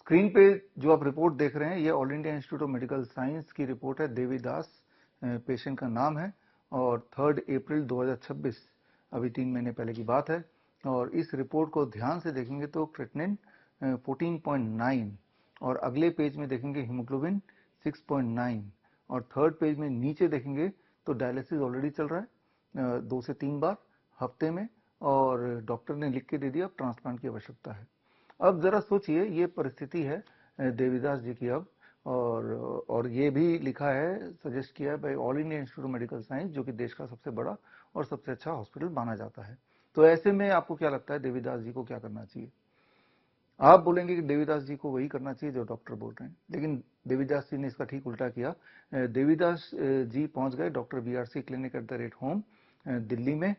Screen पे जो आप रिपोर्ट देख रहे हैं ये all India institute of medical science की रिपोर्ट है। देवीदास पेशेंट का नाम है और 3 अप्रैल 2026 अभी 3 महीने पहले की बात है। और इस रिपोर्ट को ध्यान से देखेंगे तो क्रेटिनिन 14.9 और अगले पेज में देखेंगे हीमोग्लोबिन 6.9 और थर्ड पेज में नीचे देखेंगे तो डायलिसिस ऑलरेडी चल रहा है 2 से 3 बार हफ्ते में और डॉक्टर ने लिख के दे दिया अब ट्रांसप्लांट की आवश्यकता है। अब जरा सोचिए ये परिस्थिति है देवीदास जी की अब और ये भी लिखा है सजेस्ट किया है भाई all India institute of medical science जो कि देश का सबसे बड़ा और सबसे अच्छा हॉस्पिटल माना जाता है। तो ऐसे में आपको क्या लगता है देवीदास जी को क्या करना चाहिए? आप बोलेंगे कि देवीदास जी को वही करना चाहिए जो डॉक्टर बोल रहे हैं, लेकिन देवीदास जी ने इसका ठीक उल्टा किया। देवीदास जी पहुंच गए doctor BRC clinic @ home Delhi में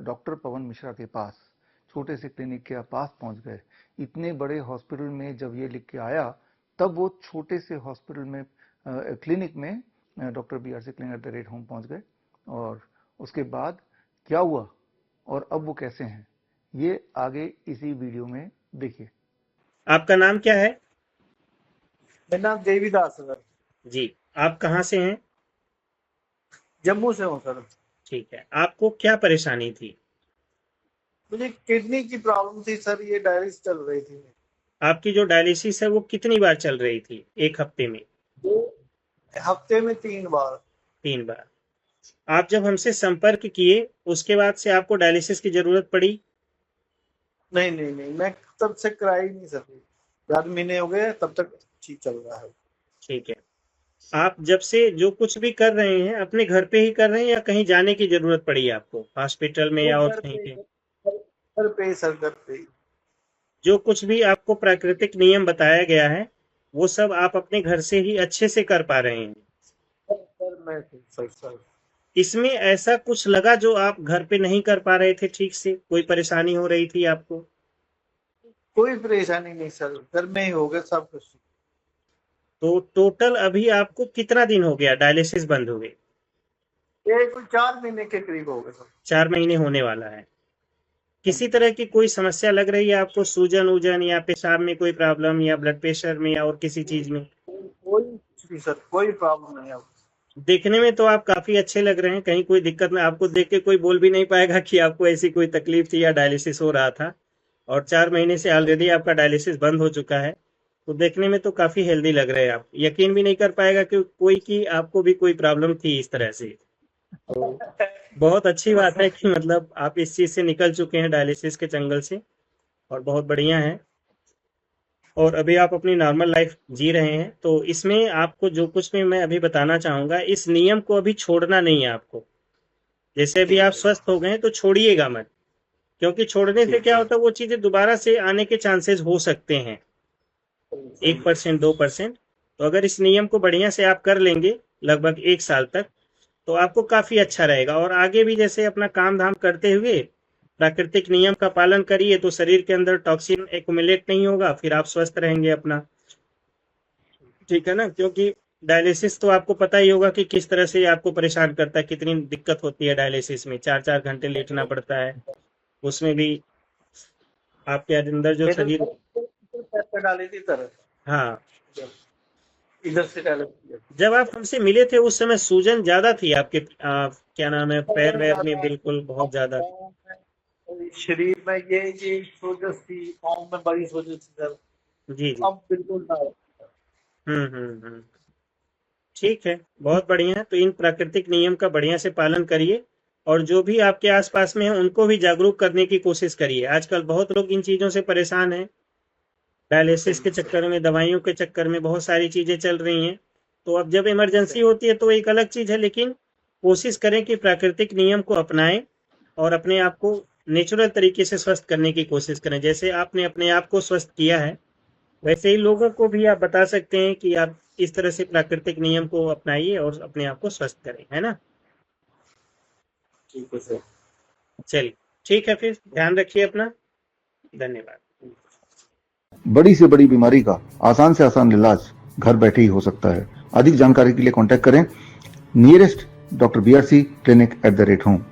डॉक्टर पवन मिश्रा के पास, छोटे से क्लिनिक के पास पहुंच गए। इतने बड़े हॉस्पिटल में जब ये लिख के आया तब वो छोटे से हॉस्पिटल में क्लिनिक में डॉक्टर BRC क्लिनिक @ होम पहुंच गए और उसके बाद क्या हुआ और अब वो कैसे हैं ये आगे इसी वीडियो में देखिए। आपका नाम क्या है? मेरा नाम देवीदास है सर। जी, आप कहाँ से हैं? जम्मू से हूँ सर। ठीक है, आपको क्या परेशानी थी? मुझे किडनी की प्रॉब्लम थी सर, ये डायलिसिस चल रही थी। आपकी जो डायलिसिस है वो कितनी बार चल रही थी एक हफ्ते में? हफ्ते में 3 बार। 3 बार। आप जब हमसे संपर्क किए उसके बाद से आपको डायलिसिस की जरूरत पड़ी? नहीं, मैं तब से कराई नहीं सर, 4 महीने हो गए तब तक ठीक चल रहा है। ठीक है, आप जब से जो कुछ भी कर रहे हैं अपने घर पे ही कर रहे हैं या कहीं जाने की जरूरत पड़ी आपको हॉस्पिटल में या और कहीं पे? घर पे। जो कुछ भी आपको प्राकृतिक नियम बताया गया है वो सब आप अपने घर से ही अच्छे से कर पा रहे हैं? सर इसमें ऐसा कुछ लगा जो आप घर पे नहीं कर पा रहे थे ठीक से, कोई परेशानी हो रही थी आपको? कोई परेशानी नहीं सर, घर में ही हो गया सब कुछ। तो टोटल अभी आपको कितना दिन हो गया डायलिसिस बंद हुए? ये कोई 4 महीने के करीब हो गए सर। 4 महीने होने वाला है। किसी तरह की कोई समस्या लग रही है आपको, सूजन उजन या पेशाब में कोई प्रॉब्लम या ब्लड प्रेशर में या और किसी चीज में? कोई सर कोई प्रॉब्लम नहीं है। देखने में तो आप काफी अच्छे लग रहे हैं, कहीं कोई दिक्कत में आपको देख के कोई बोल भी नहीं पाएगा कि आपको ऐसी कोई तकलीफ थी या डायलिसिस हो रहा था। और 4 महीने से ऑलरेडी आपका डायलिसिस बंद हो चुका है, तो देखने में तो काफी हेल्दी लग रहे हैं आप। यकीन भी नहीं कर पाएगा कि कोई कि आपको भी कोई प्रॉब्लम थी इस तरह से। तो बहुत अच्छी बात है कि मतलब आप इस चीज से निकल चुके हैं डायलिसिस के जंगल से, और बहुत बढ़िया है। और अभी आप अपनी नॉर्मल लाइफ जी रहे हैं। तो इसमें आपको जो कुछ भी मैं अभी बताना चाहूंगा, इस नियम को अभी छोड़ना नहीं है आपको। जैसे अभी आप स्वस्थ हो गए तो छोड़िएगा मत, क्योंकि छोड़ने से क्या होता है वो चीजें दोबारा से आने के चांसेस हो सकते हैं 1% 2%। तो अगर इस नियम को बढ़िया से आप कर लेंगे लगभग 1 साल तक तो आपको काफी अच्छा रहेगा। और आगे भी जैसे अपना काम धाम करते हुए प्राकृतिक नियम का पालन करिए तो शरीर के अंदर टॉक्सिन एक्युमुलेट नहीं होगा, फिर आप स्वस्थ रहेंगे अपना। ठीक है ना? क्योंकि डायलिसिस तो आपको पता ही होगा कि किस तरह से आपको परेशान करता है, कितनी दिक्कत होती है डायलिसिस में। 4-4 घंटे लेटना पड़ता है, उसमें भी आपके अंदर जो शरीर डाली थी सर। हाँ, इधर से डाले। जब आप हमसे मिले थे उस समय सूजन ज्यादा थी आपके क्या नाम है, पैर वैर में बिल्कुल बहुत ज्यादा शरीर में ये सोजस थी, पाँव में बड़ी सोजस थी सर। जी। अब बिल्कुल ना। ठीक है, बहुत बढ़िया है। तो इन प्राकृतिक नियम का बढ़िया से पालन करिए और जो भी आपके आसपास में है उनको भी जागरूक करने की कोशिश करिए। आजकल बहुत लोग इन चीजों से परेशान हैं, डायलिसिस के चक्कर में, दवाइयों के चक्कर में बहुत सारी चीजें चल रही हैं। तो अब जब इमरजेंसी होती है तो एक अलग चीज है, लेकिन कोशिश करें कि प्राकृतिक नियम को अपनाएं और अपने आप को नेचुरल तरीके से स्वस्थ करने की कोशिश करें। जैसे आपने अपने आप को स्वस्थ किया है वैसे ही लोगों को भी आप बता सकते हैं कि आप इस तरह से प्राकृतिक नियम को अपनाइए और अपने आप को स्वस्थ करें, है ना? ठीक है सर। चलिए ठीक है, फिर ध्यान रखिए अपना। धन्यवाद। बड़ी से बड़ी बीमारी का आसान से आसान इलाज घर बैठे ही हो सकता है। अधिक जानकारी के लिए कांटेक्ट करें nearest doctor BRC clinic @ home.